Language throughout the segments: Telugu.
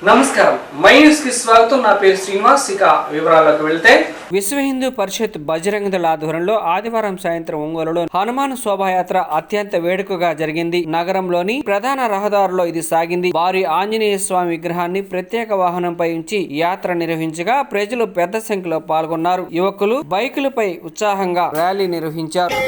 నమస్కారం, మై న్యూస్ కి స్వాగతం. నా పేరు శ్రీనివాస్. ఇక వివరాల్లోకి వెళ్తే, విశ్వ హిందూ పరిషత్ బజరంగ దళ ఆధ్వర్యంలో ఆదివారం సాయంత్రం ఒంగోలులో హనుమాన్ శోభాయాత్ర అత్యంత వేడుకగా జరిగింది. నగరంలోని ప్రధాన రహదారిలో ఇది సాగింది. భారీ ఆంజనేయ స్వామి విగ్రహాన్ని ప్రత్యేక వాహనంపై ఉంచి యాత్ర నిర్వహించగా ప్రజలు పెద్ద సంఖ్యలో పాల్గొన్నారు. యువకులు బైకులపై ఉత్సాహంగా ర్యాలీ నిర్వహించారు.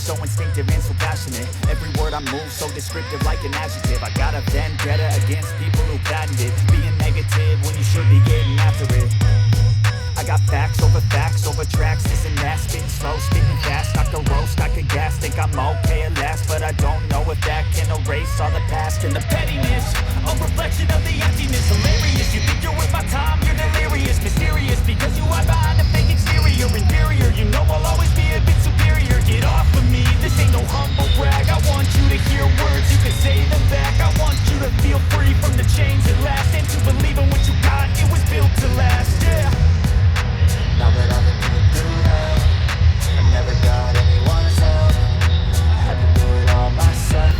so instinctive and so passionate. Every word I move so descriptive like an adjective. I got a vendetta against people who patented being negative when you should be getting after it. I got facts over tracks, this and that, spitting slow, spitting fast, I could roast, I could gas, think I'm okay at last, but I don't know if that can erase all the past and the pettiness, a reflection of the emptiness, hilarious, you think you're with my time, you're delirious, mysterious, because you hide behind a fake exterior, inferior, you know I'll always be a bit superior, get off of me, this ain't no humble brag, I want you to hear words, you can say them back, I want you to feel free from the chains at last, and to believe in what you got, it was built to last, yeah. Now that I've been through hell, I never got anyone's help. I had to do it all myself.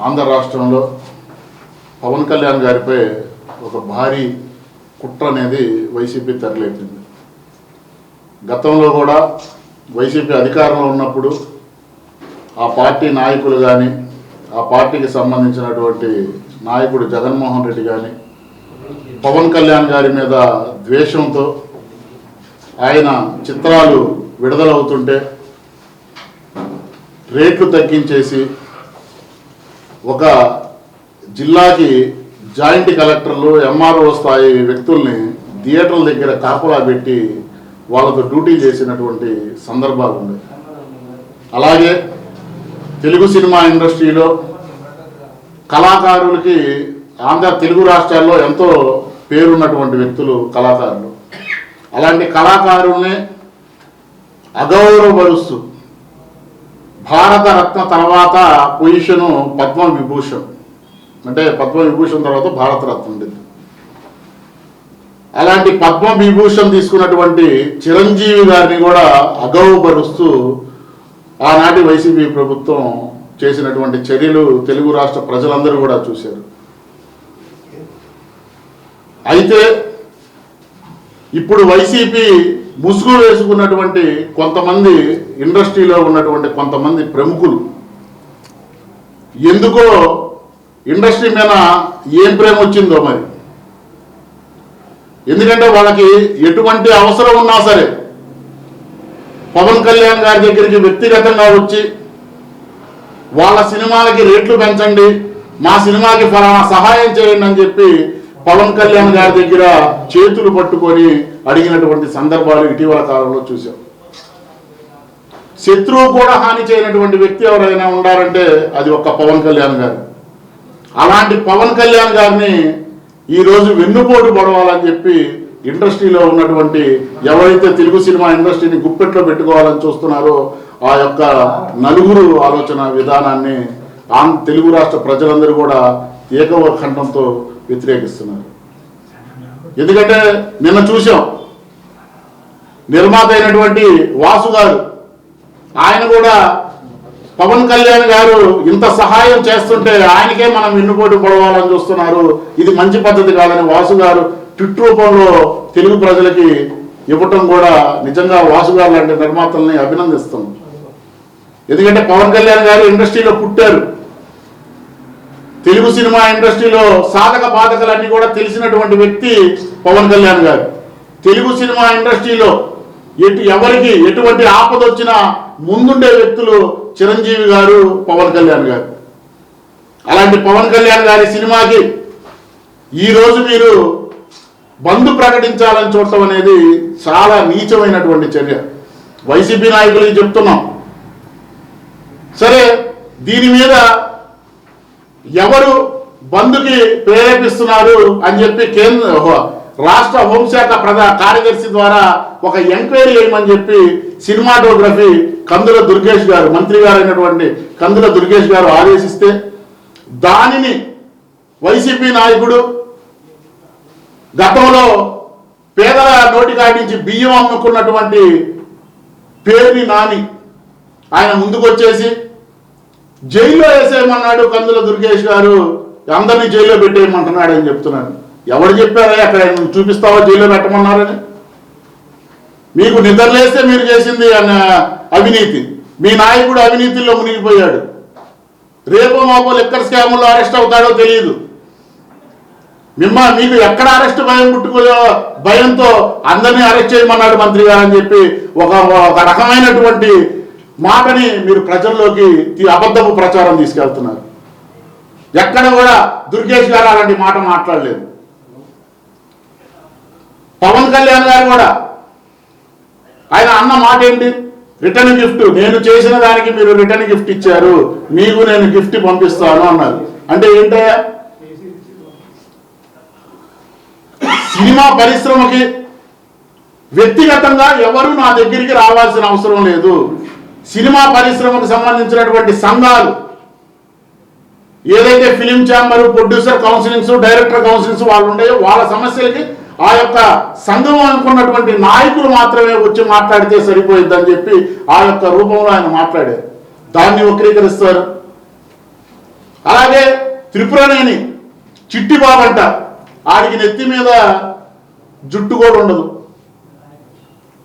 Andhra రాష్ట్రంలో పవన్ కళ్యాణ్ గారిపై ఒక భారీ కుట్ర అనేది వైసీపీ తెరలేపింది. గతంలో కూడా వైసీపీ అధికారంలో ఉన్నప్పుడు ఆ పార్టీ నాయకులు కానీ, ఆ పార్టీకి సంబంధించినటువంటి నాయకుడు జగన్మోహన్ రెడ్డి కానీ పవన్ కళ్యాణ్ గారి మీద ద్వేషంతో ఆయన చిత్రాలు విడుదలవుతుంటే రేట్లు తగ్గించేసి ఒక జిల్లాకి జాయింట్ కలెక్టర్లు, ఎంఆర్ఓ స్థాయి వ్యక్తుల్ని థియేటర్ల దగ్గర కాపలా పెట్టి వాళ్ళతో డ్యూటీ చేసినటువంటి సందర్భాలు ఉన్నాయి. అలాగే తెలుగు సినిమా ఇండస్ట్రీలో కళాకారులకి తెలుగు రాష్ట్రాల్లో ఎంతో పేరున్నటువంటి వ్యక్తులు కళాకారులు. అలాంటి కళాకారుల్ని అగౌరవపరుస్తూ భారత రత్న తర్వాత పొజిషను పద్మవిభూషణ్, అంటే పద్మవిభూషణ్ తర్వాత భారతరత్న ఉండేది. అలాంటి పద్మవిభూషణ్ తీసుకున్నటువంటి చిరంజీవి గారిని కూడా అగౌరవపరుస్తూ ఆనాటి వైసీపీ ప్రభుత్వం చేసినటువంటి చర్యలు తెలుగు రాష్ట్ర ప్రజలందరూ కూడా చూశారు. అయితే ఇప్పుడు వైసీపీ ముసుగు వేసుకున్నటువంటి కొంతమంది ఇండస్ట్రీలో ఉన్నటువంటి కొంతమంది ప్రముఖులు ఎందుకో ఇండస్ట్రీ మీద ఏం ప్రేమ వచ్చిందో మరి. ఎందుకంటే వాళ్ళకి ఎటువంటి అవసరం ఉన్నా సరే పవన్ కళ్యాణ్ గారి దగ్గరికి వ్యక్తిగతంగా వచ్చి వాళ్ళ సినిమాలకి రేట్లు పెంచండి, మా సినిమాకి ఫలానా సహాయం చేయండి అని చెప్పి పవన్ కళ్యాణ్ గారి దగ్గర చేతులు పట్టుకొని అడిగినటువంటి సందర్భాలు ఇటీవల కాలంలో చూసాం. శత్రువు కూడా హాని చేయనటువంటి వ్యక్తి ఎవరైనా ఉండాలంటే అది ఒక్క పవన్ కళ్యాణ్ గారు. అలాంటి పవన్ కళ్యాణ్ గారిని ఈరోజు వెన్నుపోటు పడవాలని చెప్పి ఇండస్ట్రీలో ఉన్నటువంటి ఎవరైతే తెలుగు సినిమా ఇండస్ట్రీని గుప్పెట్లో పెట్టుకోవాలని చూస్తున్నారో ఆ యొక్క నలుగురు ఆలోచన విధానాన్ని తెలుగు రాష్ట్ర ప్రజలందరూ కూడా ఏకకంఠంతో వ్యతిరేకిస్తున్నారు. ఎందుకంటే నిన్న చూసాం, నిర్మాత అయినటువంటి వాసు గారు, ఆయన కూడా పవన్ కళ్యాణ్ గారు ఇంత సహాయం చేస్తుంటే ఆయనకే మనం వెన్నుపోటు పొడవాలని చూస్తున్నారు, ఇది మంచి పద్ధతి కాదని వాసు గారు ట్విట్ రూపంలో తెలుగు ప్రజలకి ఇవ్వటం కూడా నిజంగా వాసు గారు లాంటి నిర్మాతల్ని అభినందిస్తాం. ఎందుకంటే పవన్ కళ్యాణ్ గారు ఇండస్ట్రీలో పుట్టారు, తెలుగు సినిమా ఇండస్ట్రీలో సాధక బాధకాలన్నీ కూడా తెలిసినటువంటి వ్యక్తి పవన్ కళ్యాణ్ గారు. తెలుగు సినిమా ఇండస్ట్రీలో ఎవరికి ఎటువంటి ఆపద వచ్చినా ముందుండే వ్యక్తులు చిరంజీవి గారు, పవన్ కళ్యాణ్ గారు. అలాంటి పవన్ కళ్యాణ్ గారి సినిమాకి ఈరోజు మీరు బంద్ ప్రకటించాలని చూడటం అనేది చాలా నీచమైనటువంటి చర్య. వైసీపీ నాయకులకి చెప్తున్నాం. సరే, దీని మీద ఎవరు బంద్కి ప్రేరేపిస్తున్నారు అని చెప్పి రాష్ట్ర హోంశాఖ కార్యదర్శి ద్వారా ఒక ఎంక్వైరీ చేయమని చెప్పి సినిమాటోగ్రఫీ కందుల దుర్గేష్ గారు, మంత్రి గారు అయినటువంటి కందుల దుర్గేష్ గారు ఆదేశిస్తే దానిని వైసీపీ నాయకుడు గతంలో పేదల నోటికాడి నుంచి బియ్యం అమ్ముకున్నటువంటి పేరుని నాని ఆయన ముందుకొచ్చేసి జైల్లో వేసేయమన్నాడు. కందుల దుర్గేష్ గారు అందరినీ జైల్లో పెట్టేయమంటున్నాడు అని చెప్తున్నాడు. ఎవరు చెప్పారా అక్కడ చూపిస్తావా జైల్లో పెట్టమన్నారని? మీకు నిద్రలేస్తే మీరు చేసింది అవినీతి, మీ నాయకుడు అవినీతిలో మునిగిపోయాడు. రేపో మాపో లిక్కర్ స్కాముల్లో అరెస్ట్ అవుతాడో తెలియదు. మీకు ఎక్కడ అరెస్ట్ భయంతో అందరినీ అరెస్ట్ చేయమన్నాడు మంత్రి గారు అని చెప్పి ఒక రకమైనటువంటి మాటని మీరు ప్రజల్లోకి అబద్ధపు ప్రచారం తీసుకెళ్తున్నారు. ఎక్కడ కూడా దుర్గేష్ గారు అలాంటి మాట మాట్లాడలేదు. పవన్ కళ్యాణ్ గారు కూడా ఆయన అన్న మాట ఏంటి? రిటర్న్ గిఫ్ట్, నేను చేసిన దానికి మీరు రిటర్న్ గిఫ్ట్ ఇచ్చారు, మీకు నేను గిఫ్ట్ పంపిస్తాను అన్నారు. అంటే ఏంటయ్యా? సినిమా పరిశ్రమకి వ్యక్తిగతంగా ఎవరు నా దగ్గరికి రావాల్సిన అవసరం లేదు. సినిమా పరిశ్రమకు సంబంధించినటువంటి సంఘాలు ఏదైతే film chamber, producer counsellings, director counsellings వాళ్ళు ఉన్నాయో వాళ్ళ సమస్యలకి ఆ యొక్క సంఘం అనుకున్నటువంటి నాయకులు మాత్రమే వచ్చి మాట్లాడితే సరిపోయిద్దని చెప్పి ఆ యొక్క రూపంలో ఆయన మాట్లాడారు. దాన్ని వక్రీకరిస్తారు. అలాగే త్రిపురనేని చిట్టి బాబంట, ఆడికి నెత్తి మీద జుట్టు కూడా ఉండదు,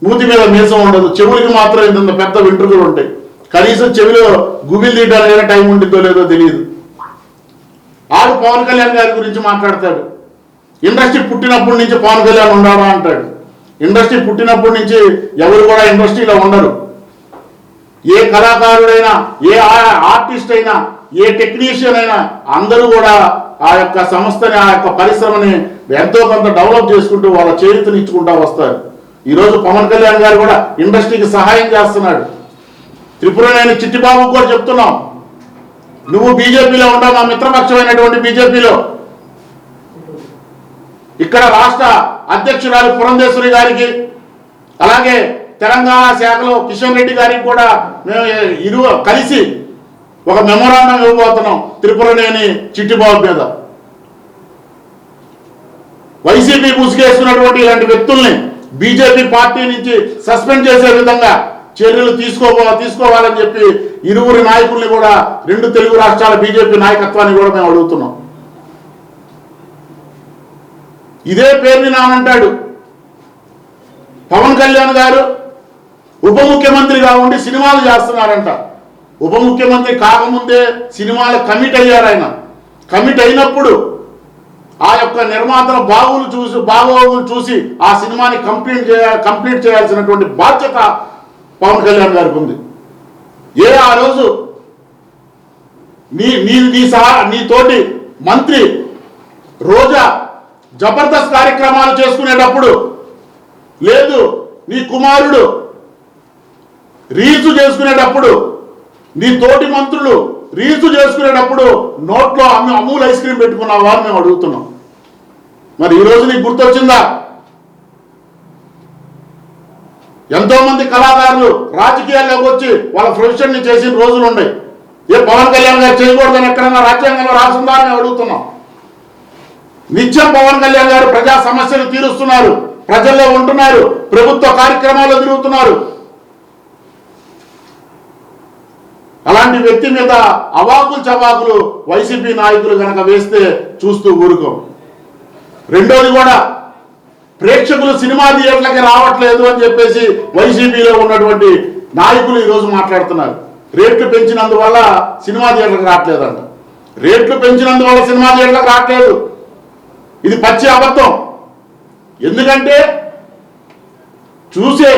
మూతి మీద మీసం ఉండదు, చెవులకి మాత్రం ఇంత పెద్ద వెంట్రుకలు ఉంటాయి. కనీసం చెవిలో గుబిలు తీయడానికి టైం ఉంటుందో లేదో తెలియదు. ఆడు పవన్ కళ్యాణ్ గారి గురించి మాట్లాడతాడు. ఇండస్ట్రీ పుట్టినప్పటి నుంచి పవన్ కళ్యాణ్ ఉన్నాడా అంటాడు. ఇండస్ట్రీ పుట్టినప్పటి నుంచి ఎవరు కూడా ఇండస్ట్రీలో ఉండరు. ఏ కళాకారుడైనా, ఏ ఆర్టిస్ట్ అయినా, ఏ టెక్నీషియన్ అయినా అందరూ కూడా ఆ యొక్క సంస్థని, ఆ యొక్క పరిశ్రమని ఎంతో కొంత డెవలప్ చేసుకుంటూ వాళ్ళ చేతినిచ్చుకుంటూ వస్తారు. ఈరోజు పవన్ కళ్యాణ్ గారు కూడా ఇండస్ట్రీకి సహాయం చేస్తున్నాడు. త్రిపురనేని చిట్టిబాబుకు కూడా చెప్తున్నాం, నువ్వు బీజేపీలో ఉంటావు, మా మిత్రపక్షమైనటువంటి బీజేపీలో. ఇక్కడ రాష్ట్ర అధ్యక్షురాలు పురంధేశ్వరి గారికి, అలాగే తెలంగాణ శాఖలో కిషన్ రెడ్డి గారికి కూడా మేము కలిసి ఒక మెమోరాండం ఇవ్వబోతున్నాం త్రిపురనేని చిట్టిబాబు మీద. వైసీపీ ముసుగేస్తున్నటువంటి ఇలాంటి వ్యక్తుల్ని బీజేపీ పార్టీ నుంచి సస్పెండ్ చేసే విధంగా చర్యలు తీసుకోవాలని చెప్పి ఇరువురి నాయకుల్ని కూడా, 2 తెలుగు రాష్ట్రాల బీజేపీ నాయకత్వాన్ని కూడా మేము అడుగుతున్నాం. ఇదే పేరుని నానంటాడు పవన్ కళ్యాణ్ గారు ఉప ముఖ్యమంత్రిగా ఉండి సినిమాలు చేస్తున్నారంట. ఉప ముఖ్యమంత్రి కాకముందే సినిమాలు కమిట్ అయ్యారు. ఆయన కమిట్ అయినప్పుడు ఆ యొక్క నిర్మాతల బాగోగులు చూసి ఆ సినిమాని కంప్లీట్ చేయాల్సినటువంటి బాధ్యత పవన్ కళ్యాణ్ గారికి ఉంది. ఆ రోజు నీ తోటి మంత్రి రోజా జబర్దస్త్ కార్యక్రమాలు చేసుకునేటప్పుడు, లేదు నీ కుమారుడు రీల్స్ చేసుకునేటప్పుడు, నీ తోటి మంత్రులు రీల్స్ చేసుకునేటప్పుడు నోట్లో అమూల్ ఐస్ క్రీమ్ పెట్టుకున్నావా అని మేము అడుగుతున్నాం. మరి ఈరోజు నీకు గుర్తొచ్చిందా? ఎంతో మంది కళాకారులు రాజకీయాల్లోకి వచ్చి వాళ్ళ ప్రొఫెషన్ ని చేసిన రోజులు ఉన్నాయి. పవన్ కళ్యాణ్ గారు చేయకూడదని ఎక్కడన్నా రాజ్యాంగంలో రాసిందా అని అడుగుతున్నాం. నిత్యం పవన్ కళ్యాణ్ గారు ప్రజా సమస్యలు తీరుస్తున్నారు, ప్రజల్లో ఉంటున్నారు, ప్రభుత్వ కార్యక్రమాల్లో తిరుగుతున్నారు. అలాంటి వ్యక్తి మీద అవాకులు చవాకులు వైసీపీ నాయకులు కనుక వేస్తే చూస్తూ ఊరుకోం. రెండోది కూడా, ప్రేక్షకులు సినిమా థియేటర్లకి రావట్లేదు అని చెప్పేసి వైసీపీలో ఉన్నటువంటి నాయకులు ఈరోజు మాట్లాడుతున్నారు. రేట్లు పెంచినందువల్ల సినిమా థియేటర్లకు రావట్లేదంట. రేట్లు పెంచినందువల్ల సినిమా థియేటర్లకు రావట్లేదు. ఇది పచ్చి అబద్ధం. ఎందుకంటే చూసే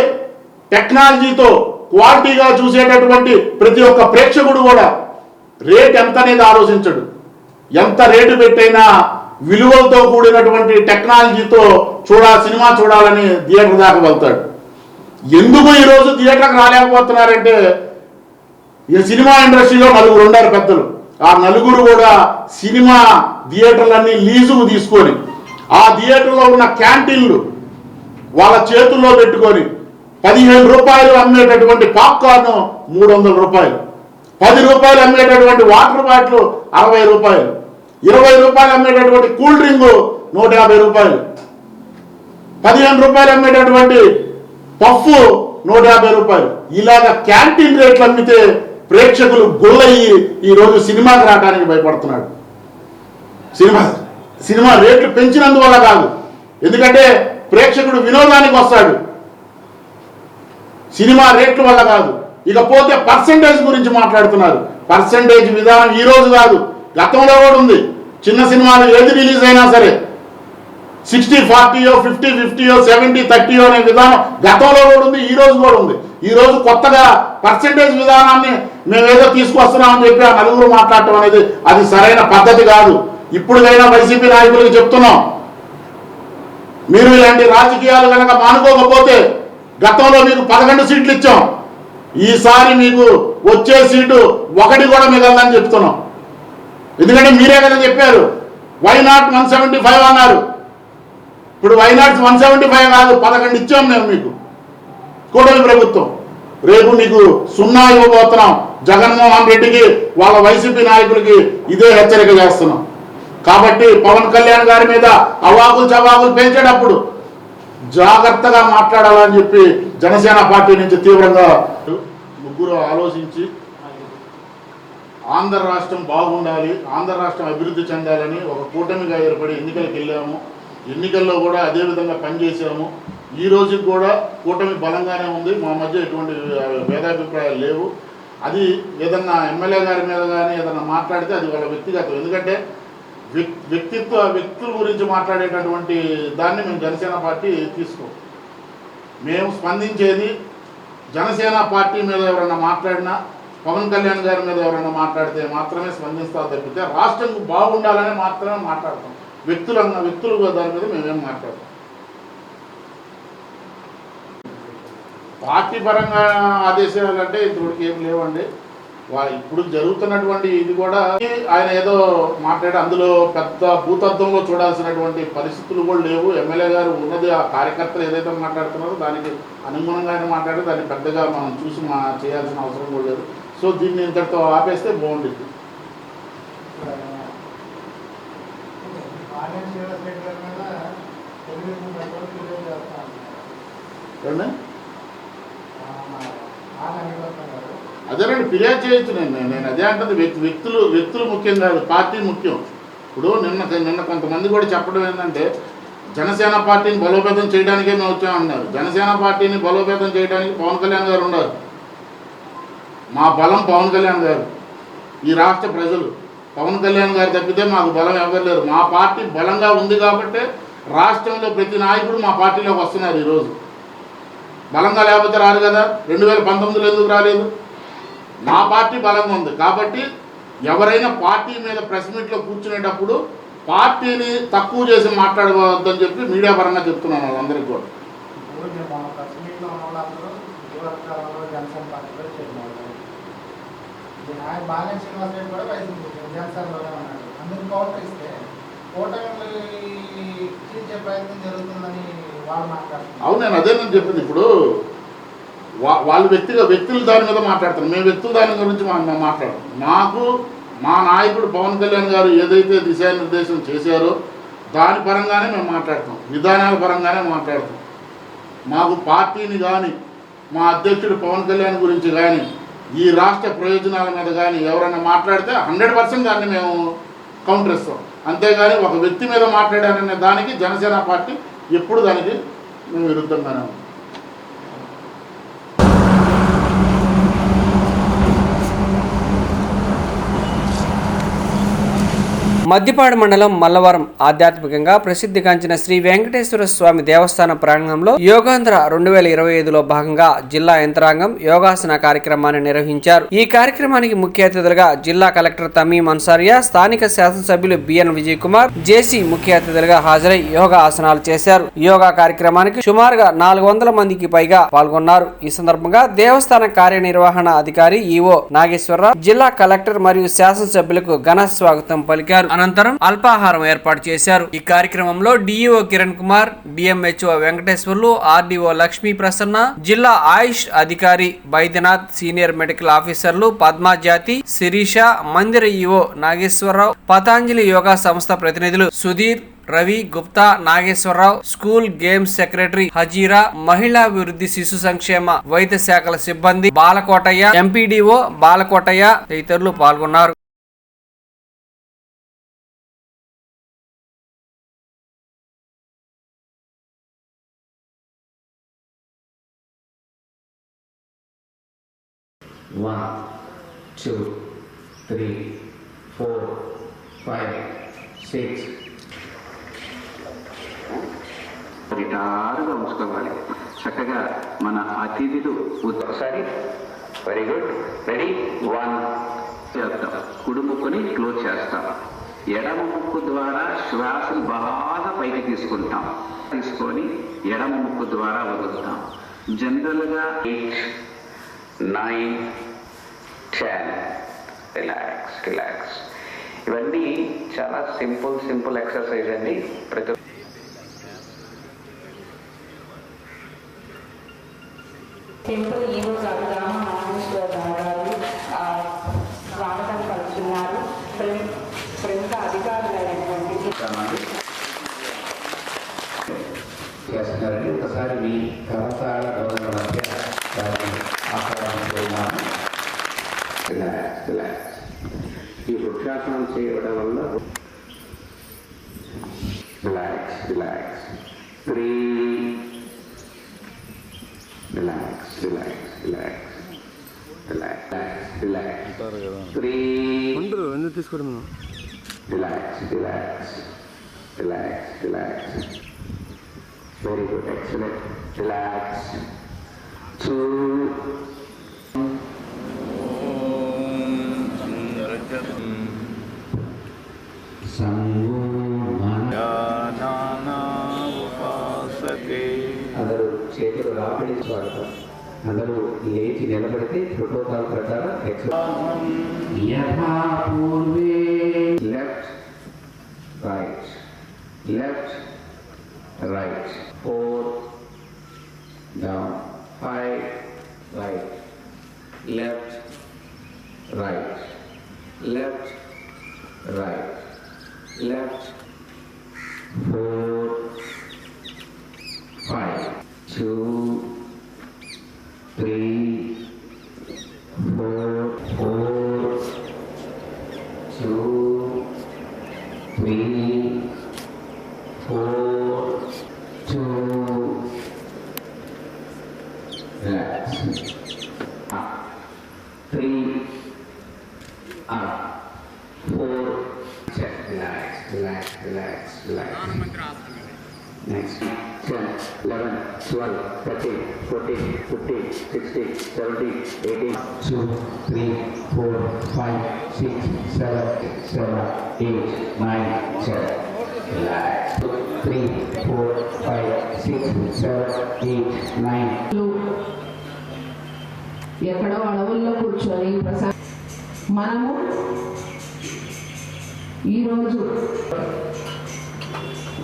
టెక్నాలజీతో క్వాలిటీగా చూసేటటువంటి ప్రతి ఒక్క ప్రేక్షకుడు కూడా రేట్ ఎంత అనేది ఆలోచించడు. ఎంత రేటు పెట్టైనా విలువలతో కూడినటువంటి టెక్నాలజీతో సినిమా చూడాలని థియేటర్ దాకా వెళ్తాడు. ఎందుకు ఈరోజు థియేటర్కి రాలేకపోతున్నారంటే, ఈ సినిమా ఇండస్ట్రీలో 4 ఉన్నారు పెద్దలు. ఆ 4 కూడా సినిమా థియేటర్లన్నీ లీజుకు తీసుకొని ఆ థియేటర్లో ఉన్న క్యాంటీన్లు వాళ్ళ చేతుల్లో పెట్టుకొని 15 రూపాయలు అమ్మేటటువంటి పాప్కార్న్ 300 రూపాయలు, 10 రూపాయలు అమ్మేటటువంటి వాటర్ బాటిల్ 60 రూపాయలు, 20 రూపాయలు అమ్మేటటువంటి కూల్ డ్రింక్ 150 రూపాయలు, 15 రూపాయలు అమ్మేటటువంటి పఫ్ 150 రూపాయలు. ఇలాగ క్యాంటీన్ రేట్లు అమ్మితే ప్రేక్షకులు గుల్లయ్యి ఈరోజు సినిమాకి రావడానికి భయపడుతున్నాడు. సినిమా రేట్లు పెంచినందువల్ల కాదు, ఎందుకంటే ప్రేక్షకుడు వినోదానికి వస్తాడు, సినిమా రేట్ల వల్ల కాదు. ఇకపోతే పర్సంటేజ్ గురించి మాట్లాడుతున్నారు. పర్సంటేజ్ విధానం ఈ రోజు కాదు, గతంలో కూడా ఉంది. చిన్న సినిమాలు ఏది రిలీజ్ అయినా సరే 60-40, 50-50, 70-30 అనే విధానం గతంలో కూడా ఉంది, ఈ రోజు కూడా ఉంది. ఈ రోజు కొత్తగా పర్సంటేజ్ విధానాన్ని మేమేదో తీసుకొస్తున్నామని చెప్పి ఆ 4 మాట్లాడటం అనేది అది సరైన పద్ధతి కాదు. ఇప్పుడుకైనా వైసీపీ నాయకులకు చెప్తున్నాం, మీరు ఇలాంటి రాజకీయాలు కనుక మానుకోకపోతే, గతంలో మీకు 11 సీట్లు ఇచ్చాం, ఈసారి మీకు వచ్చే సీటు 1 కూడా మిగలదని చెప్తున్నాం. ఎందుకంటే మీరే కదా చెప్పారు వైనాట్ 175 అన్నారు. ఇప్పుడు వైనాట్ 175 కాదు, 11 ఇచ్చాం మేము మీకు, కూటమి ప్రభుత్వం. రేపు మీకు 0 ఇవ్వబోతున్నాం. జగన్మోహన్ రెడ్డికి వాళ్ళ వైసీపీ నాయకులకి ఇదే హెచ్చరిక చేస్తున్నాం. కాబట్టి పవన్ కళ్యాణ్ గారి మీద అవాకులు చవాకులు పెంచేటప్పుడు జాగ్రత్తగా మాట్లాడాలని చెప్పి జనసేన పార్టీ నుంచి తీవ్రంగా 3 ఆలోచించి ఆంధ్ర రాష్ట్రం బాగుండాలి, ఆంధ్ర రాష్ట్రం అభివృద్ధి చెందాలని ఒక కూటమిగా ఏర్పడి ఎన్నికలకు వెళ్ళాము. ఎన్నికల్లో కూడా అదేవిధంగా పనిచేసాము. ఈ రోజుకి కూడా కూటమి బలంగానే ఉంది. మా మధ్య ఎటువంటి భేదాభిప్రాయాలు లేవు. అది ఏదన్నా ఎమ్మెల్యే గారి మీద కానీ ఏదన్నా మాట్లాడితే అది వాళ్ళ వ్యక్తిగతం. ఎందుకంటే వ్యక్తుల గురించి మాట్లాడేటటువంటి దాన్ని మేము జనసేన పార్టీ తీసుకోం. మేము స్పందించేది జనసేన పార్టీ మీద ఎవరైనా మాట్లాడినా, పవన్ కళ్యాణ్ గారి మీద ఎవరైనా మాట్లాడితే మాత్రమే స్పందిస్తా తప్పితే రాష్ట్రం బాగుండాలని మాత్రమే మాట్లాడతాం. వ్యక్తులు దాని మీద మేమేం మాట్లాడతాం. పార్టీ పరంగా ఆదేశాలు అంటే ఇంతవరకు ఏం లేవండి. ఇప్పుడు జరుగుతున్నటువంటి ఇది కూడా ఆయన ఏదో మాట్లాడి అందులో పెద్ద భూతత్వంలో చూడాల్సినటువంటి పరిస్థితులు కూడా లేవు. ఎమ్మెల్యే గారు ఉన్నది ఆ కార్యకర్తలు ఏదైతే మాట్లాడుతున్నారో దానికి అనుగుణంగా ఆయన మాట్లాడి దాన్ని పెద్దగా మనం చూసి చేయాల్సిన అవసరం కూడా లేదు. సో దీన్ని ఇంతటితో ఆపేస్తే బాగుంటుంది. అదేనండి, ఫిర్యాదు చేయొచ్చు. నేను అదే అంటుంది. వ్యక్తులు ముఖ్యం కాదు, పార్టీ ముఖ్యం. ఇప్పుడు నిన్న కొంతమంది కూడా చెప్పడం ఏంటంటే జనసేన పార్టీని బలోపేతం చేయడానికే మేము వచ్చామన్నారు. జనసేన పార్టీని బలోపేతం చేయడానికి పవన్ కళ్యాణ్ గారు ఉన్నారు. మా బలం పవన్ కళ్యాణ్ గారు. ఈ రాష్ట్ర ప్రజలు పవన్ కళ్యాణ్ గారు తప్పితే మాకు బలం ఎవరు లేరు. మా పార్టీ బలంగా ఉంది కాబట్టి రాష్ట్రంలో ప్రతి నాయకుడు మా పార్టీలోకి వస్తున్నారు. ఈరోజు బలంగా లేకపోతే రారు కదా. 2019లో ఎందుకు రాలేదు? మా పార్టీ బలంగా ఉంది కాబట్టి ఎవరైనా పార్టీ మీద ప్రెస్ మీట్లో కూర్చునేటప్పుడు పార్టీని తక్కువ చేసి మాట్లాడవద్దని చెప్పి మీడియా పరంగా చెప్తున్నాను వాళ్ళందరికీ కూడా. అవును, నేను అదే నేను చెప్పింది. ఇప్పుడు వాళ్ళు వ్యక్తులు దాని మీద మాట్లాడతారు. మేము వ్యక్తుల దాని గురించి మాట్లాడతాం. మా నాయకుడు పవన్ కళ్యాణ్ గారు ఏదైతే దిశానిర్దేశం చేశారో దాని పరంగానే మేము మాట్లాడతాం, విధానాల పరంగానే మాట్లాడతాం. మాకు పార్టీని కానీ మా అధ్యక్షుడు పవన్ కళ్యాణ్ గురించి కానీ ఈ రాష్ట్ర ప్రయోజనాల మీద కానీ ఎవరైనా మాట్లాడితే 100% దాన్ని మేము కౌంటర్ ఇస్తాం. అంతేగాని ఒక వ్యక్తి మీద మాట్లాడారనే దానికి జనసేన పార్టీ ఎప్పుడు దానికి మేము విరుద్ధంగానే ఉన్నాం. మద్దిపాడు మండలం మల్లవరం ఆధ్యాత్మికంగా ప్రసిద్ధిగాంచిన శ్రీ వెంకటేశ్వర స్వామి దేవస్థాన ప్రాంగణంలో యోగాంధ్ర 2025లో భాగంగా జిల్లా యంత్రాంగం యోగాసన కార్యక్రమాన్ని నిర్వహించారు. ఈ కార్యక్రమానికి ముఖ్య అతిథులుగా జిల్లా కలెక్టర్ తమీం అన్సారియా, స్థానిక శాసనసభ్యులు బిఎన్ విజయ్ కుమార్, జేసీ ముఖ్య అతిథులుగా హాజరై యోగా ఆసనాలు చేశారు. యోగా కార్యక్రమానికి సుమారుగా 400 మందికి పైగా పాల్గొన్నారు. ఈ సందర్భంగా దేవస్థాన కార్యనిర్వహణ అధికారి ఈవో నాగేశ్వరరావు, జిల్లా కలెక్టర్ మరియు శాసనసభ్యులకు ఘన స్వాగతం పలికారు. అనంతరం అల్పాహారం ఏర్పాటు చేశారు. ఈ కార్యక్రమంలో DEO Kiran Kumar, DMHO Venkateswarlu, RDO Lakshmi Prasanna, జిల్లా ఆయుష్ అధికారి బైద్యనాథ్, సీనియర్ మెడికల్ ఆఫీసర్లు పద్మాజాతి, శిరీష, మందిర ఈఓ నాగేశ్వరరావు, పతాంజలి యోగా సంస్థ ప్రతినిధులు Sudheer, Ravi, Gupta, Nageswararao, school games secretary Hajira, మహిళాభివృద్ధి శిశు సంక్షేమ వైద్య శాఖల సిబ్బంది బాలకోటయ్య, ఎంపీడీఓ బాలకోటయ్య తదితరులు పాల్గొన్నారు. One, two, three, four, five, six. రిటారుగా ఉంచుకోవాలి. చక్కగా మన అతిథులు ఒకసారి వెరీ గుడ్ రెడీ 1 చేస్తాం. కుడి ముక్కుని క్లోజ్ చేస్తాం. ఎడమ ముక్కు ద్వారా శ్వాసను బాగా పైకి తీసుకొని ఎడమ ముక్కు ద్వారా వదులుతాం. జనరల్గా 8, 9, 10 రిలాక్స్. ఇవన్నీ చాలా సింపుల్ ఎక్సర్సైజ్ అండి. ప్రతి సింపుల్ ఈవో గారు రామనాగేశ్వరరావు గారు స్వాగతం పలుకుతున్నారు. ప్రముఖ అధికారులైనటువంటి చేస్తున్నారండి. ఒకసారి మీ కరతాళ గౌరవ మధ్య ఆహ్వానిస్తున్నాను. రిలాక్స్. వృక్షాసనం చేయడం వల్ల relax relax 3 relax relax relax relax relax 3 ఎందుకు తీసుకోవడం relax relax relax relax very good excellent relax 2 అందరూ చేతులు రాపిడించుకోవాలి. అందరూ లేచి నిలబడితే ప్రోటోకాల్ ప్రకారం left right left right 4 down 5 right left right left right left 4 5 2 3 4 4 2 3 4 2 relax 3 up 4 check relax relax relax relax next 10 11 12 13 14 15 16 17 18 2 3 4 5 6 7 7 8 9 10 relax 3 4 5 6 7 8 9 ఎక్కడో అడవుల్లో కూర్చొని మనము ఈరోజు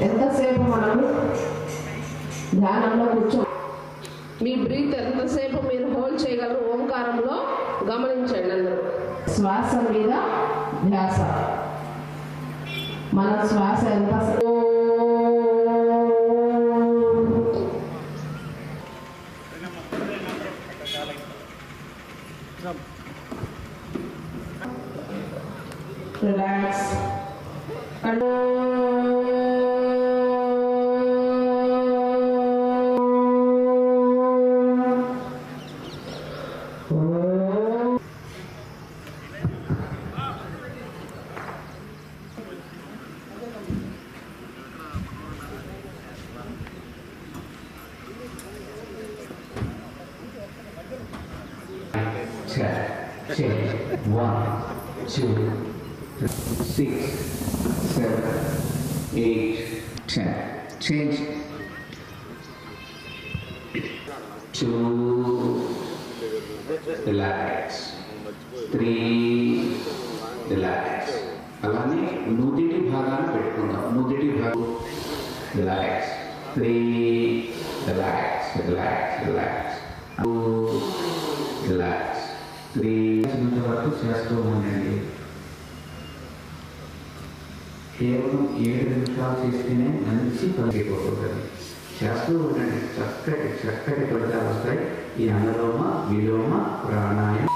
ఎంతసేపు మనము ధ్యానంలో కూర్చో మీ బ్రీత్ ఎంతసేపు మీరు హోల్డ్ చేయగలరు ఓంకారంలో గమనించండి అందరూ. శ్వాస మీద ధ్యాస. మన శ్వాస ఎంత relax change 1 2 6 7 8 10 change 2 relax 3 relax అలానే నుదిటి భాగాన్ని పెట్టుకుందాం. నుదిటి భాగం relax 3 relax relax relax 2 relax 3 వరకు చేస్తూ ఉండండి. కేవలం 7 నిమిషాలు చేస్తేనే మంచి పనిపోతుంది. చేస్తూ ఉండండి. చక్కటి చక్కటి ఫలితాలు వస్తాయి. ఈ అనులోమ విలోమ ప్రాణాయామం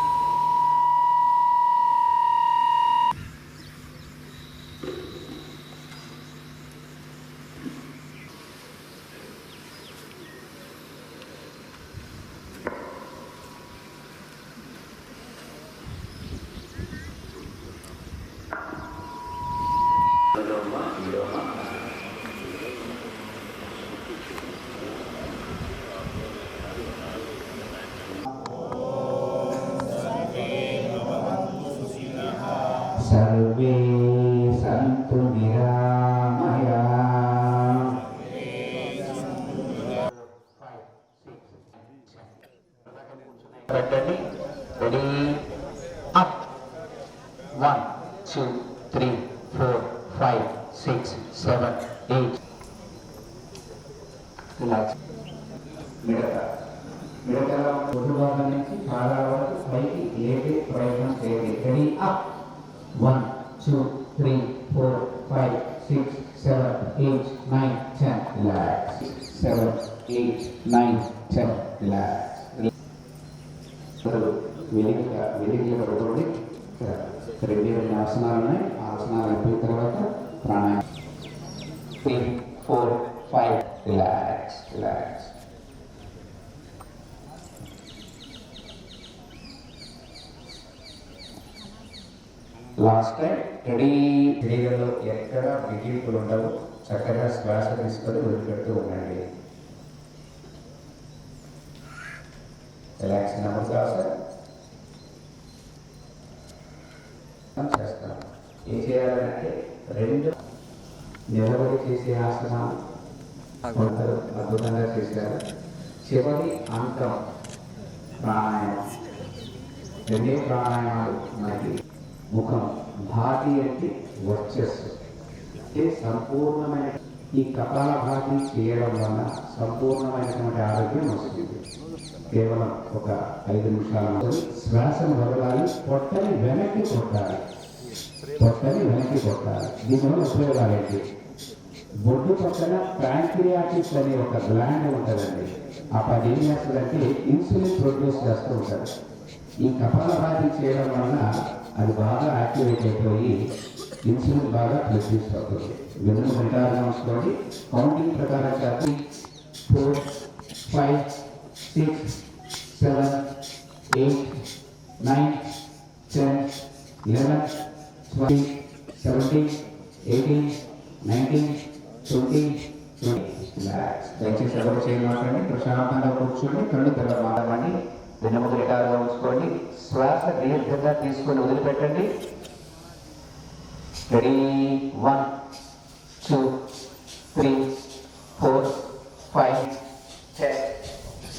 सर्वे सन्तु निरामया ready up 1 2 3 4 5 6 7 8 relax మిడతల పొద్దు భాగం నుంచి చాలా వరకు పైకి లేపే ప్రయత్నం చేయండి. రెడీ అప్ 1 2 3 4 5 6 7 8 9 10 relax 7 8 9 10 relax వెలిగిగా పడుకోండి. రెండు ఆసనాలు ఉన్నాయి. ఆసనాలు అయిపోయిన తర్వాత ప్రాణాయామం 3, 4, 5 relax relax. Last time ready. శరీరంలో ఎక్కడ బిగింపులు ఉండవు. చక్కగా శ్వాస తీసుకొని వదిలిపెడుతూ ఉండండి. రిలాక్స్ నెంబర్ శ్వాస చేస్తాం. ఏం చేయాలంటే రెండు నిలబడి చేసే ఆసనం కొందరు అద్భుతంగా చేశారు. చివరి అంకం ప్రాణాయామం. రెండే ప్రాణాయామాలు మనకి. ముఖం భాతి అంటే వర్చస్సు, అంటే సంపూర్ణమైన ఈ కపాల భాతి చేయడం వల్ల సంపూర్ణమైనటువంటి ఆరోగ్యం వస్తుంది. కేవలం ఒక 5 నిమిషాలు శ్వాసను వదలాలి. పొట్టని వెనక్కి కొట్టాలి. పొట్టని వెనక్కి కొట్టాలి. దీనివల్ల ఉపయోగాలు ఏంటి? బొడ్డు పక్కన ప్యాంక్రియాటిస్ అనే ఒక గ్లాండ్ ఉంటుందండి. ఆ పది ఏం చేస్తుందంటే ఇన్సులిన్ ప్రొడ్యూస్ చేస్తూ ఉంటుంది. ఈ కపాల భాతి చేయడం వలన అది బాగా యాక్టివేట్ అయిపోయి ఇన్సులిన్ బాగా ప్రొడ్యూస్ అవుతుంది. వెన్ను నిటారుగా కౌంటింగ్ ప్రకారం 3, 4, 5, 6, 7, 8, 9, 10, 11, 12, 17, 18, 19, 20, 20. దయచేసి ఎవరు చేయమాకండి. ప్రశాంతంగా కూర్చొని కళ్ళు తెరవమాకండి. వెన్నెముక నిటారుగా ఉంచుకోండి. శ్వాస దీర్ఘంగా తీసుకొని వదిలిపెట్టండి. రెడీ 1, 2, 3, 4, 5, 10,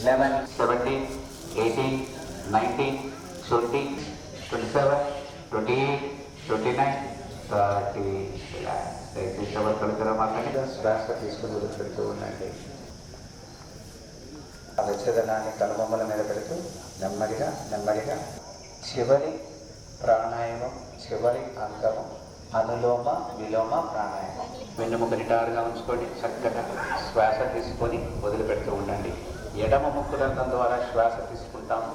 11, 17, 18, 19, 20, 27, 28, 29, 30. దయచేసి ఎవరు కలుగుతారో మాట్లాడి శ్వాస తీసుకుని వదిలిపెడుతూ ఉండండి. ఆ వెచ్చదనాన్ని కనుబొమ్మల మీద పెడుతూ నెమ్మదిగా నెమ్మదిగా చివరి ప్రాణాయామం, చివరి అంగము అనులోమ విలోమ ప్రాణాయామం. వెన్నుముక నిటారుగా ఉంచుకొని చక్కగా శ్వాస తీసుకొని వదిలిపెడుతూ ఉండండి. ఎడమ ముక్కుదంతం ద్వారా శ్వాస తీసుకుంటాము.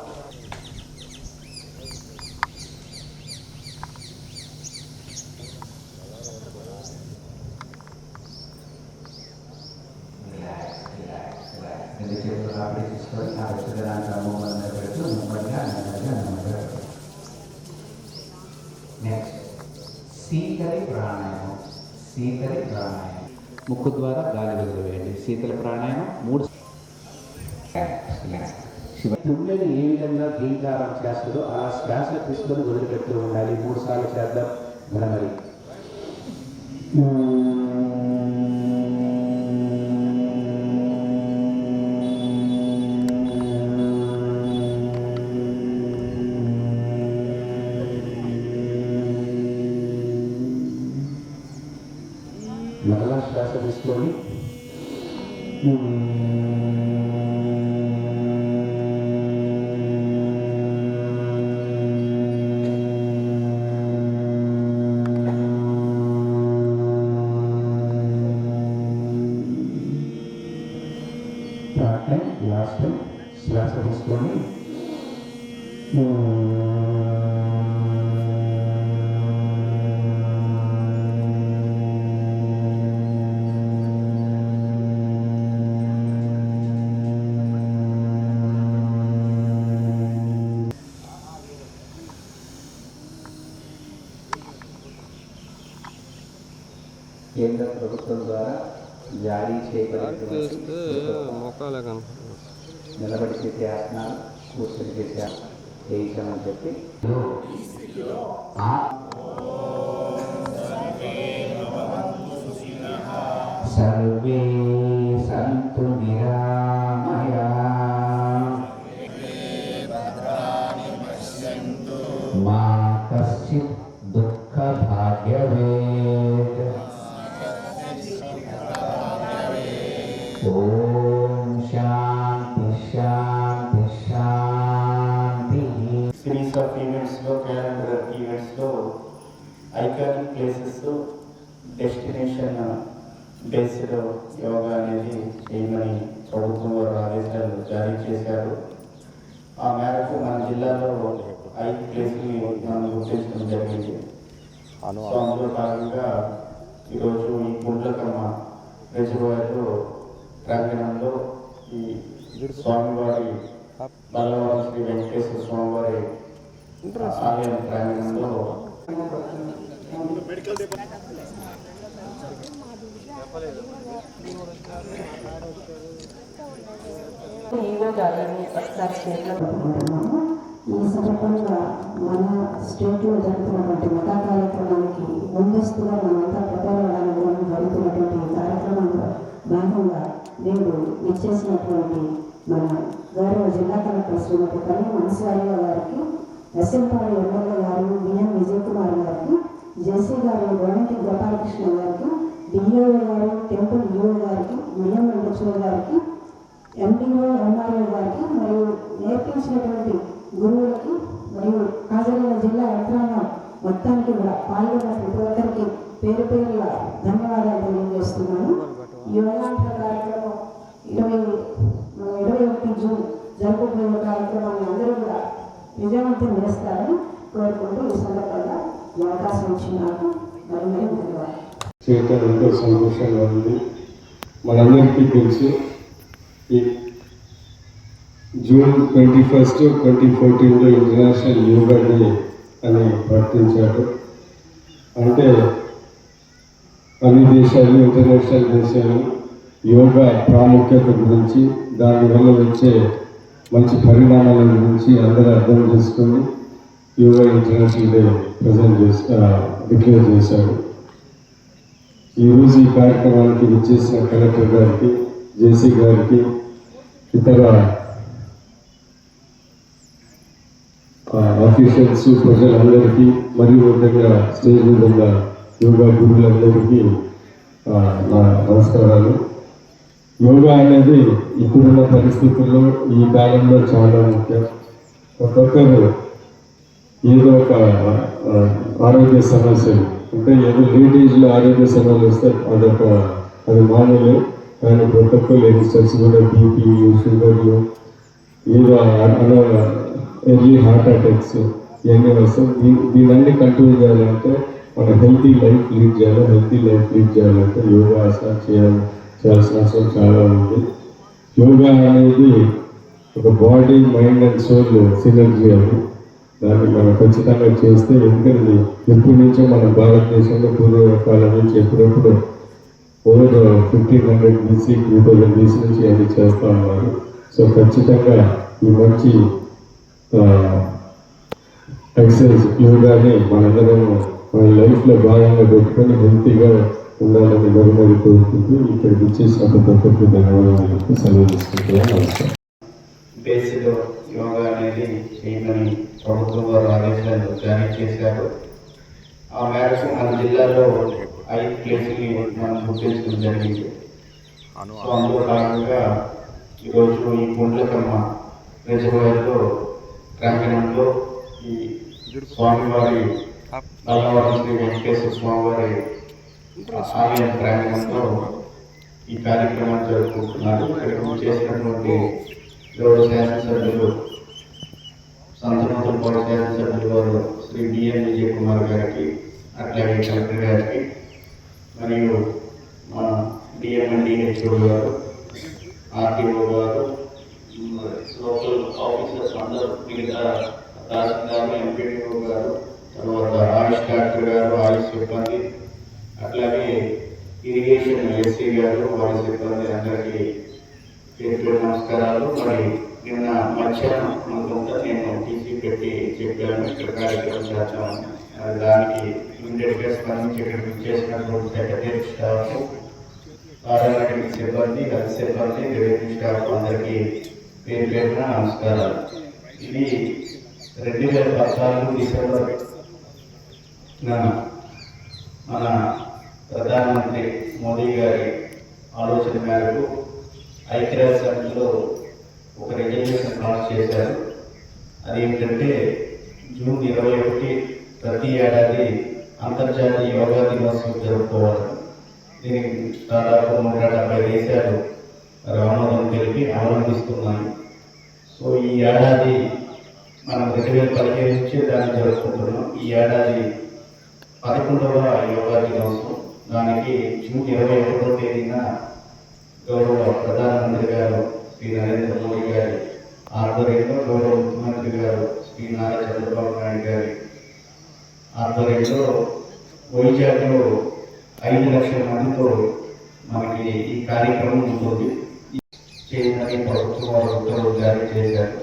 రెండు చేతులు రాబడి తీసుకొని ఆ వెచ్చదనాన్ని కనుబొమ్మల మీద పెడుతూ నెమ్మదిగా నెమ్మదిగా నెమ్మదిగా. నెక్స్ట్ శీతలి ప్రాణాయామం. శీతలి ప్రాణాయామం ముక్కు ద్వారా గాలి వదిలివేయండి. శీతల ప్రాణాయామం 3. తుమ్మెది ఏ విధంగా గీంకారం చేస్తుందో అలా శ్వాస తీసుకొని వదిలిపెడుతూ ఉండాలి. 3 సార్లు చేద్దాం. మరి మరలా శ్వాస తీసుకొని లాస్ట్ టైం శ్వాస తీసుకొని కేంద్ర ప్రభుత్వం ద్వారా జారీ చేయబడినటువంటి నిలబడి చేసే ఆసనాలు, కూర్చొని చేసే చేయించామని చెప్పి సర్వే సంతు నిరామయా మా కశ్చిత్ దుఃఖ భాగ్యవేత్. ఓం శాంతి శాంతి శాంతి. సిరీస్ ఆఫ్ ఈవెంట్స్లో, క్యాలెండర్ ఈవెంట్స్లో ఐకానిక్ ప్లేసెస్లో డెస్టినేషన్ బేస్డ్ యోగా అనేది చేయమని ప్రభుత్వం వారు ఆదేశాలు జారీ చేశారు. ఆ మేరకు మన జిల్లాలో 5 ప్లేస్ని మనం గుర్తించడం జరిగింది. సో అందులో భాగంగా ఈరోజు ఈ గుండ్లకమ్మ రిజర్వాయర్లో ప్రాంగణంలో ఈ స్వామివారి బల్లవరం శ్రీ వెంకటేశ్వర స్వామివారి ఆలయం ప్రాంగణంలో ఈ సందర్భంగా మన స్టేట్లో జరుగుతున్నటువంటి మతా కార్యక్రమానికి ముందస్తుగా మనమంతా ప్రిపేర్ అవ్వడానికి జరుగుతున్నటువంటి కార్యక్రమంలో భాగంగా నేడు ఇచ్చేసినటువంటి మన గౌరవ జిల్లా కలెక్టర్ శ్రీమతి కళ్యాణ మనస్వారిగా గారికి, ఎస్ఎంపాడు ఎమ్మెల్యే గారు బిఎం విజయ్ కుమార్ గారికి, జేసీ గారు గోడంటి గోపాలకృష్ణ గారికి, డిఓ గారు టెంపుల్ ఈఓ గారికి, బిఎం వెంకటేశ్వర గారికి, ఎంపీఓ ఎంఆర్ఓ గారికి మరియు నేర్పించినటువంటి గురువులకి మరియు హాజరైన జిల్లా యంత్రాంగం మొత్తానికి కూడా పాల్గొన్న ప్రతి ఒక్కరికి పేరు పేరుగా ధన్యవాదాలు తెలియజేస్తున్నాను. యోగాంధ్ర కార్యక్రమం 21 జూన్ జరుపుకునే కార్యక్రమాన్ని అందరూ కూడా విజయవంతం చేస్తారని కోరుకుంటూ ఈ సందర్భంగా ఈ అవకాశం ఇచ్చిన నాకు మరి ధన్యవాదాలు. చేయటం ఎంతో సంతోషంగా ఉంది. మనందరికీ తెలుసు ఈ జూన్ 21, 2014 ఇంటర్నేషనల్ యోగా డే అని ప్రకటించారు. అంటే అన్ని దేశాలు, ఇంటర్నేషనల్ దేశాలు యోగా ప్రాముఖ్యత గురించి, దానివల్ల వచ్చే మంచి పరిణామాల గురించి అందరూ అర్థం చేసుకొని యోగా ఇంటర్నేషనల్ డే డిక్లేర్ చేశారు. ఈరోజు ఈ కార్యక్రమానికి విచ్చేసిన కలెక్టర్ గారికి, జేసీ గారికి, ఇతర ఆఫీషియల్స్, ప్రజలందరికీ, మరియు ముఖ్యంగా స్టేజ్ మీద ఉన్న యోగా గురువులందరికీ నా నమస్కారాలు. యోగా అనేది ఇప్పుడున్న పరిస్థితుల్లో ఈ కాలంలో చాలా ముఖ్యం. ఒక్కొక్కరు ఏదో ఒక ఆరోగ్య సమస్యలు అంటే ఏదో లేట్ ఏజ్లో ఆరోగ్య సమస్యలు వస్తే అది మామూలు. కానీ ప్రతి ఒక్కరు యంగ్స్టర్స్ కూడా బీపీ, షుగర్లు, ఏదో ఎర్లీ హార్ట్ అటాక్స్ ఇవన్నీ వస్తాయి. దీనన్నీ కంట్రోల్ చేయాలంటే మనం హెల్తీ లైఫ్ లీడ్ చేయాలంటే యోగా చేయాల్సిన అవసరం చాలా ఉంది. యోగా అనేది ఒక body, mind and soul synergy అని. దాన్ని మనం ఖచ్చితంగా చేస్తే, ఎందుకంటే ఎప్పటి నుంచో మన భారతదేశంలో పూర్వకాలం నుంచి ఎప్పుడెప్పుడు ఓవర్ 1500 BC, 2000 BC నుంచి అది చేస్తూ ఉన్నారు. సో ఖచ్చితంగా ఈ మంచి ఎక్సర్సైజ్ యోగాని మనందరం మన లైఫ్లో భాగంగా పెట్టుకొని హెల్తీగా ఉండాలని గవర్నమెంట్ కోరుకుంటూ ఇక్కడికి వచ్చేసిన ప్రతి ఒక్కరికి ధన్యవాదాలు సెలవు తీసుకుంటున్నాను. నమస్కారం. బేసిక్లో యోగా అనేది చేయమని ప్రభుత్వం వారు ఆదేశాలు జారీ చేశారు. ఆ మేరకు మన జిల్లాలో 5 ప్లేసులు మనం గుర్తించడం జరిగింది. సో అందులో భాగంగా ఈరోజు ఈ గుండ్లకమ్మ రిజర్వాయర్లో ప్రాంగణంలో ఈ స్వామివారి బల్లవరం శ్రీ వెంకటేశ్వర స్వామివారి ఆలయం ప్రాంగణంలో ఈ కార్యక్రమాన్ని జరుపుకుంటున్నారు. ఇక్కడ చేసినటువంటి గౌరవ శాసనసభ్యులు, సంతనూతలపాడు శాసనసభ్యులు వారు శ్రీ బిఎం విజయ్ కుమార్ గారికి, అట్లాగే కలెక్టర్ గారికి, మరియు మా డిఎంఎన్డిహెచ్ఓ గారు, ఆర్టీఓ గారు, లోకల్ ఆఫీసర్స్ అందరూ, మిగతా తహసీల్దార్, ఎంపీడీఓ గారు, తర్వాత ఆయుష్ డాక్టర్ గారు, ఆయుష్ సిబ్బంది, అట్లాగే ఇరిగేషన్ ఎస్సీ గారు, వారి సిబ్బంది అందరికీ పేరు నమస్కారాలు. మరి నిన్న మధ్యాహ్నం అనుకుంటా నేను టీసీ పెట్టి చెప్పాను ఇక్కడ కార్యక్రమం చేస్తామని. దానికి ఇమీడియట్గా స్పందించి ఇక్కడికి చేసినటువంటి సెక్రటరీ స్టాఫ్, పారామెడికల్ సిబ్బంది, హెల్త్ సిబ్బంది, రెవెన్యూ స్టాఫ్ అందరికీ పేరున నమస్కారాలు. ఇది 2014 డిసెంబర్ మన ప్రధానమంత్రి మోదీ గారి ఆలోచన మేరకు ఐక్యరాజ్య సమితిలో ఒక రెజల్యూషన్ పాస్ చేశారు. అదేంటంటే జూన్ 21 ప్రతి ఏడాది అంతర్జాతీయ యోగా దినోత్సవం జరుపుకోవాలి. దీనికి దాదాపు 170 దేశాలు ఆమోదం తెలిపి ఆనందిస్తున్నాయి. సో ఈ ఏడాది మనం 2015 నుంచి దాన్ని జరుపుకుంటున్నాం. ఈ ఏడాది 11వ యోగా దినోత్సవం. దానికి జూన్ 21వ తేదీన గౌరవ ప్రధానమంత్రి గారు శ్రీ నరేంద్ర మోడీ గారి ఆధ్వర్యంలో, గౌరవ ముఖ్యమంత్రి గారు శ్రీ నారా చంద్రబాబు నాయుడు గారి ఆధ్వర్యంలో వైజాగ్లో 5 లక్షల మందితో మనకి ఈ కార్యక్రమం ఉంటుంది. చేయడానికి ప్రభుత్వం వారు ఉత్తర్వులు జారీ చేశారు.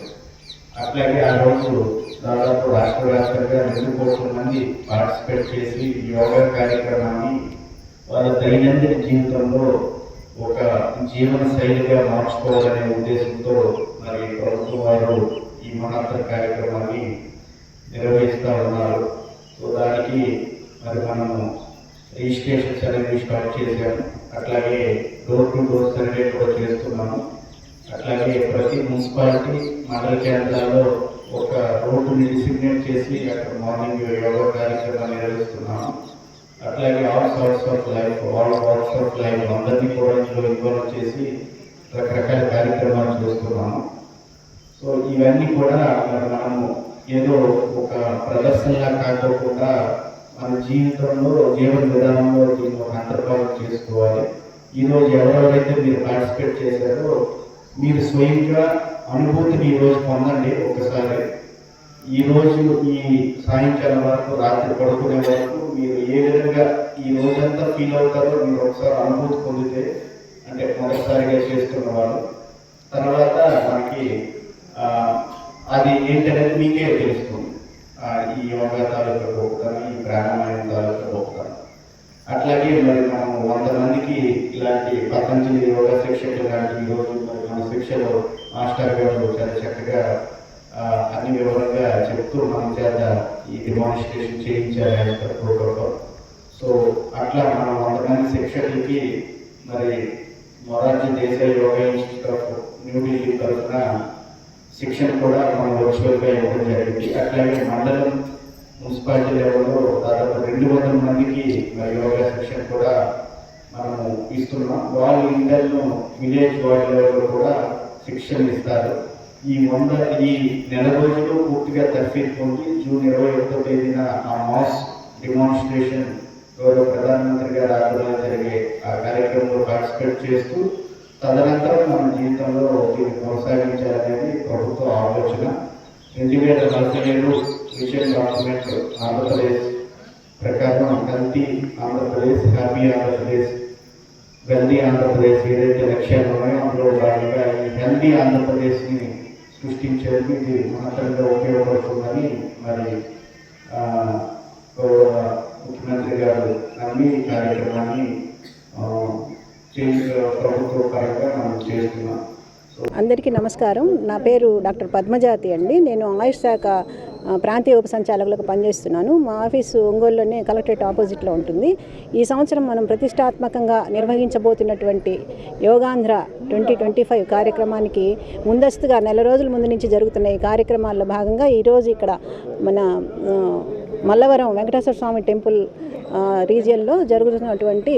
అట్లాగే ఆ రోజు దాదాపు రాష్ట్ర వ్యాప్తంగా 2 కోట్ల మంది పార్టిసిపేట్ చేసి యోగా కార్యక్రమాన్ని వాళ్ళ దైనందిన జీవితంలో ఒక జీవన శైలిగా మార్చుకోవాలనే ఉద్దేశంతో మరి ప్రభుత్వం వారు ఈ మహత్తర కార్యక్రమాన్ని నిర్వహిస్తూ ఉన్నారు. సో దానికి మరి మనము రిజిస్ట్రేషన్స్ అనేవి స్టార్ట్ చేశాము. అట్లాగే డోర్ టు డోర్ సర్వే కూడా చేస్తున్నాము. అట్లాగే ప్రతి మున్సిపాలిటీ మండల కేంద్రాల్లో ఒక రోడ్డుని డిసిగ్నేట్ చేసి అక్కడ మార్నింగ్ యోగా కార్యక్రమాన్ని నిర్వహిస్తున్నాము. అట్లాగే ఆల్ సార్ట్స్ ఆఫ్ లైఫ్ అందరినీ కూడా ఇందులో ఇన్వాల్వ్ చేసి రకరకాల కార్యక్రమాలు చేస్తున్నాము. సో ఇవన్నీ కూడా మనము ఏదో ఒక ప్రదర్శనలా కాకోకుండా మన జీవితంలో జీవన విధానంలో దీన్ని ఒక అంతర్భాగం చేసుకోవాలి. ఈరోజు ఎవరెవరైతే మీరు పార్టిసిపేట్ చేశారో మీరు స్వయంగా అనుభూతిని ఈరోజు పొందండి. ఒకసారి ఈరోజు ఈ సాయంకాలం వరకు, రాత్రి పడుకునే వరకు మీరు ఏ విధంగా ఈ రోజంతా ఫీల్ అవుతారో మీరు ఒకసారి అనుభూతి పొందితే, అంటే మొదటిసారిగా చేస్తున్న వాళ్ళు, తర్వాత మనకి అది ఏంటనేది మీకే తెలుస్తుంది. ఈ యోగా తాలూకా గొప్పతనం, ఈ ప్రాణాయామం తాలూకా గొప్పతనం. అట్లాగే మరి మనం 100 మందికి ఇలాంటి పతంజలి యోగా శిక్షకులు లాంటి ఈరోజు మరి మన శిక్షలో మాస్టర్ గారు చాలా చక్కగా అన్ని వివరంగా చెప్తూ మన చేత ఈ డెమాన్స్ట్రేషన్ చేయించారు ప్రోటోకాల్. సో అట్లా మనం 100 మంది శిక్షకులకి మరి మొరార్జీ దేశాయ్ యోగా ఇన్స్టిట్యూట్ ఆఫ్ న్యూఢిల్లీ తరఫున శిక్షణ కూడా మనం వర్చువల్గా ఇవ్వడం జరిగింది. అట్లాగే మండలం మున్సిపాలిటీ లెవెల్లో దాదాపు 200 మందికి మరి యోగా శిక్షణ కూడా మనము ఇస్తున్నాం. వాళ్ళు ఇంటర్ను విలేజ్ వార్డ్ లెవెల్లో కూడా శిక్షణ ఇస్తారు. ఈ నెల రోజులు పూర్తిగా తర్ఫీదు పొంది జూన్ 21వ తేదీన ఆ మాస్ డెమాన్స్ట్రేషన్ గౌరవ ప్రధానమంత్రి గారి ఆధ్వర్యంలో జరిగే ఆ కార్యక్రమంలో పార్టిసిపేట్ చేస్తూ తదనంతరం మన జీవితంలో దీన్ని కొనసాగించాలనేది ప్రభుత్వ ఆలోచన. 2047 విజన్ డాక్యుమెంట్ ఆంధ్రప్రదేశ్ ప్రకారం healthy Andhra Pradesh, happy Andhra Pradesh, wealthy Andhra Pradesh ఏదైతే లక్ష్యాలు ఉన్నాయో అందులో భాగంగా ఈ హెల్దీ ఆంధ్రప్రదేశ్ని సృష్టించేందుకు ఇది మహత్తరంగా ఉపయోగపడుతుందని మరి ముఖ్యమంత్రి గారు నమ్మి ఈ కార్యక్రమాన్ని ప్రభుత్వ పరంగా మనం చేస్తున్నాం. అందరికీ నమస్కారం. నా పేరు డాక్టర్ పద్మజాతి అండి. నేను ఆయుష్ శాఖ ప్రాంతీయ ఉప సంచాలకులకు పనిచేస్తున్నాను. మా ఆఫీసు ఒంగోలులోనే కలెక్టరేట్ ఆపోజిట్లో ఉంటుంది. ఈ సంవత్సరం మనం ప్రతిష్టాత్మకంగా నిర్వహించబోతున్నటువంటి యోగాంధ్ర 2025 కార్యక్రమానికి ముందస్తుగా నెల రోజుల ముందు నుంచి జరుగుతున్న ఈ కార్యక్రమాల్లో భాగంగా ఈరోజు ఇక్కడ మన మల్లవరం వెంకటేశ్వర స్వామి టెంపుల్ రీజియన్లో జరుగుతున్నటువంటి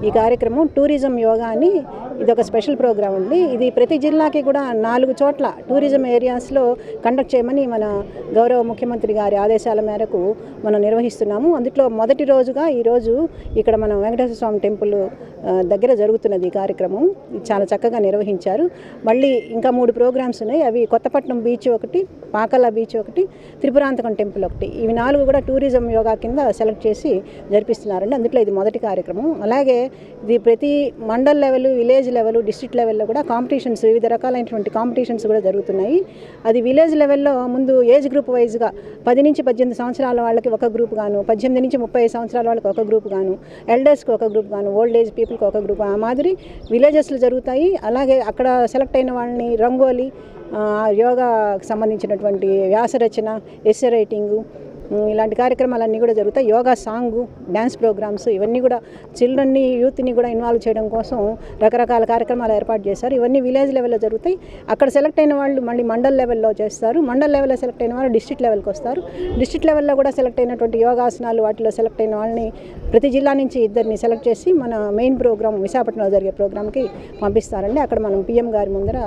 ఈ కార్యక్రమం టూరిజం యోగా అని ఇది ఒక స్పెషల్ ప్రోగ్రాం ఉంది. ఇది ప్రతి జిల్లాకి కూడా 4 చోట్ల టూరిజం ఏరియాస్లో కండక్ట్ చేయమని మన గౌరవ ముఖ్యమంత్రి గారి ఆదేశాల మేరకు మనం నిర్వహిస్తున్నాము. అందులో మొదటి రోజుగా ఈరోజు ఇక్కడ మనం వెంకటేశ్వర స్వామి టెంపుల్ దగ్గర జరుగుతున్నది ఈ కార్యక్రమం. చాలా చక్కగా నిర్వహించారు. మళ్ళీ ఇంకా 3 ప్రోగ్రామ్స్ ఉన్నాయి. అవి కొత్తపట్నం బీచ్ ఒకటి, పాకల బీచ్ ఒకటి, త్రిపురాంతకం టెంపుల్ ఒకటి. ఇవి 4 కూడా టూరిజం యోగా కింద సెలెక్ట్ చేసి జరిపిస్తున్నారండి. అందులో ఇది మొదటి కార్యక్రమం. అలాగే ఇది ప్రతి mandal level, village level, district లెవెల్లో కూడా కాంపిటీషన్స్, వివిధ రకాలైనటువంటి కాంపిటీషన్స్ కూడా జరుగుతున్నాయి. అది విలేజ్ లెవెల్లో ముందు ఏజ్ గ్రూప్ వైజ్గా 10 నుంచి 18 సంవత్సరాల వాళ్ళకి ఒక గ్రూప్ గాను, 18 నుంచి 30 సంవత్సరాల వాళ్ళకి ఒక గ్రూప్ గాను, ఎల్డర్స్కి ఒక గ్రూప్ గాను, ఓల్డ్ ఏజ్ పీపుల్కి ఒక గ్రూప్, ఆ మాదిరి విలేజెస్లో జరుగుతాయి. అలాగే అక్కడ సెలెక్ట్ అయిన వాళ్ళని రంగోలీ, యోగాకి సంబంధించినటువంటి వ్యాసరచన, ఎస్సే రైటింగు, ఇలాంటి కార్యక్రమాలన్నీ కూడా జరుగుతాయి. యోగా సాంగ్, డ్యాన్స్ ప్రోగ్రామ్స్ ఇవన్నీ కూడా చిల్డ్రన్ని, యూత్ని కూడా ఇన్వాల్వ్ చేయడం కోసం రకరకాల కార్యక్రమాలు ఏర్పాటు చేశారు. ఇవన్నీ విలేజ్ లెవెల్లో జరుగుతాయి. అక్కడ సెలెక్ట్ అయిన వాళ్ళు మళ్ళీ మండల్ లెవెల్లో చేస్తారు. మండల్ లెవెల్లో సెలెక్ట్ అయిన వాళ్ళు డిస్ట్రిక్ట్ లెవెల్కి వస్తారు. డిస్ట్రిక్ట్ లెవెల్లో కూడా సెలెక్ట్ అయినటువంటి యోగాసనాలు వాటిలో సెలెక్ట్ అయిన వాళ్ళని ప్రతి జిల్లా నుంచి ఇద్దరిని సెలెక్ట్ చేసి మన మెయిన్ ప్రోగ్రామ్ విశాఖపట్నంలో జరిగే ప్రోగ్రామ్కి పంపిస్తారండి. అక్కడ మనం PM గారి ముందర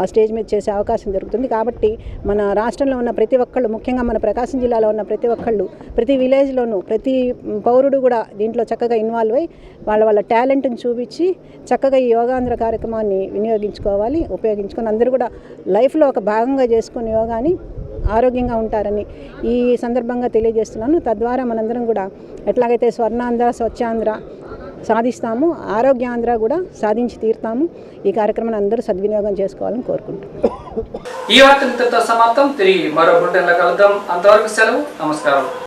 స్టేజ్ మీద చేసే అవకాశం జరుగుతుంది. కాబట్టి మన రాష్ట్రంలో ఉన్న ప్రతి ఒక్కళ్ళు, ముఖ్యంగా మన ప్రకాశం జిల్లాలో ఉన్న ప్రతి ఒక్కళ్ళు, ప్రతి విలేజ్లోనూ ప్రతి పౌరుడు కూడా దీంట్లో చక్కగా ఇన్వాల్వ్ అయ్యి వాళ్ళ టాలెంట్ని చూపించి చక్కగా ఈ యోగాంధ్ర కార్యక్రమాన్ని వినియోగించుకోవాలి. ఉపయోగించుకొని అందరూ కూడా లైఫ్లో ఒక భాగంగా చేసుకుని యోగాని ఆరోగ్యంగా ఉంటారని ఈ సందర్భంగా తెలియజేస్తున్నాను. తద్వారా మనందరం కూడా ఎట్లాగైతే స్వర్ణాంధ్ర, స్వచ్ఛాంధ్ర సాధిస్తాము, ఆరోగ్యాంధ్ర కూడా సాధించి తీరుతాము. ఈ కార్యక్రమాన్ని అందరూ సద్వినియోగం చేసుకోవాలని కోరుకుంటున్నాను. ఈ వార్త ఇంతటితో సమాప్తం. తిరిగి మరో బులెటిన్లో కలుద్దాం. అంతవరకు సెలవు. నమస్కారం.